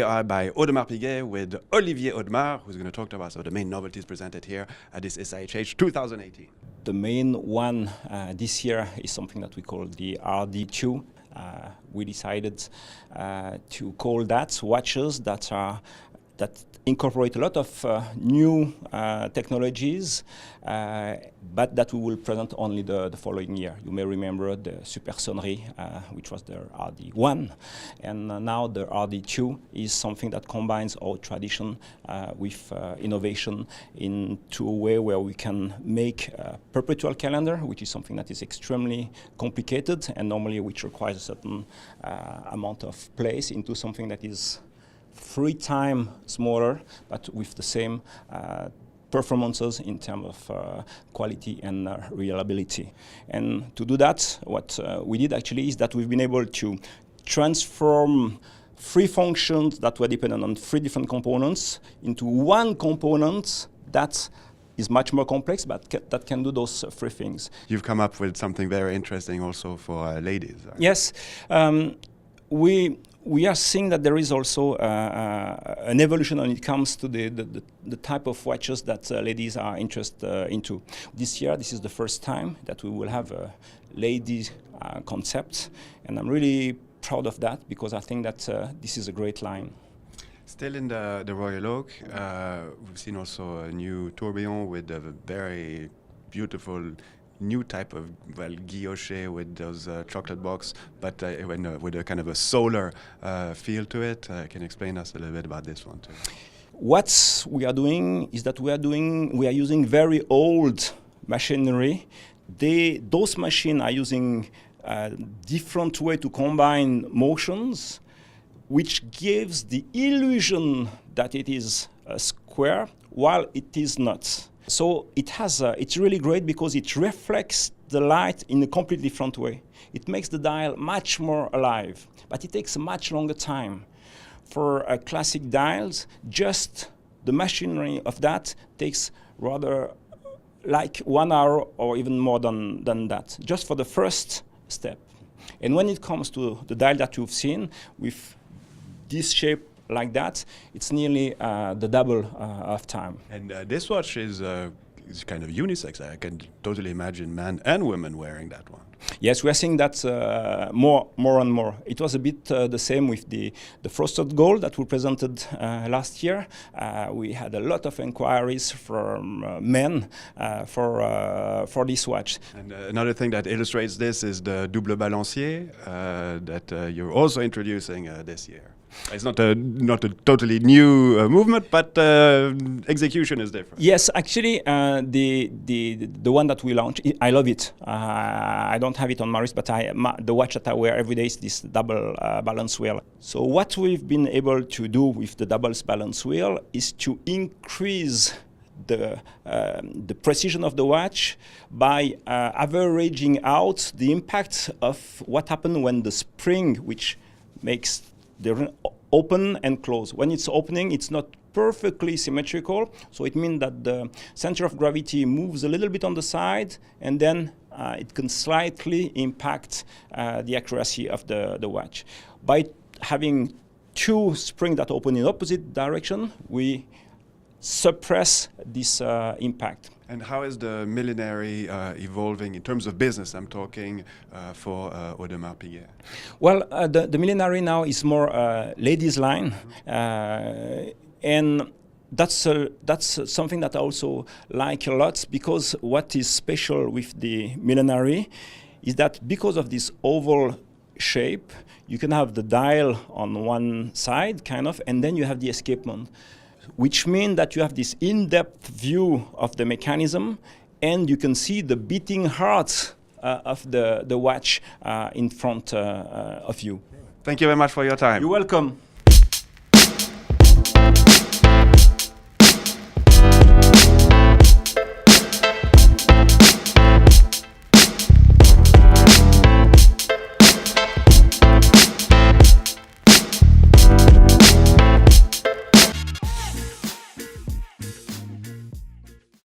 are by Audemars Piguet with Olivier Audemars, who's going to talk to us about the main novelties presented here at this SIHH 2018. The main one this year is something that we call the RD2. We decided to call that watches that incorporate a lot of new technologies, but that we will present only the following year. You may remember the Super Sonnerie, which was the RD1, and now the RD2 is something that combines our tradition with innovation into a way where we can make a perpetual calendar, which is something that is extremely complicated and normally which requires a certain amount of place, into something that is 3 times smaller, but with the same performances in terms of quality and reliability. And to do that, what we did actually is that we've been able to transform 3 functions that were dependent on 3 different components into 1 component that is much more complex, but that can do those 3 things. You've come up with something very interesting also for ladies. Right? Yes. We are seeing that there is also an evolution when it comes to the type of watches that ladies are interested into. This year, this is the first time that we will have a ladies concept, and I'm really proud of that because I think that this is a great line. Still in the Royal Oak, we've seen also a new tourbillon with a very beautiful new type of, well, guilloche with those chocolate box, but with a kind of a solar feel to it. Can you explain us a little bit about this one too? What we are doing is that we are using very old machinery. Those machines are using a different way to combine motions, which gives the illusion that it is a square while it is not. So it's really great because it reflects the light in a completely different way. It makes the dial much more alive, but it takes a much longer time. For classic dials, just the machinery of that takes rather like 1 hour or even more than that, just for the first step. And when it comes to the dial that you've seen with this shape like that, it's nearly the double of time. And this watch is kind of unisex. I can totally imagine men and women wearing that one. Yes, we are seeing that more and more. It was a bit the same with the frosted gold that we presented last year. We had a lot of inquiries from men for this watch. And another thing that illustrates this is the double balancier that you're also introducing this year. It's not a totally new movement, but execution is different. Yes, actually, the one that we launched, I love it. I don't have it on my wrist, but the watch that I wear every day is this double balance wheel. So what we've been able to do with the double balance wheel is to increase the precision of the watch by averaging out the impact of what happened when the spring, which makes the open and close. When it's opening, it's not perfectly symmetrical, so it means that the center of gravity moves a little bit on the side, and then it can slightly impact the accuracy of the watch. By having 2 springs that open in opposite direction, we suppress this impact. And how is the millenary evolving in terms of business? I'm talking for Audemars Piguet. Well, the millenary now is more ladies' line, and that's something that I also like a lot, because what is special with the millenary is that because of this oval shape, you can have the dial on one side, kind of, and then you have the escapement, which means that you have this in-depth view of the mechanism, and you can see the beating heart of the watch in front of you. Thank you very much for your time. You're welcome.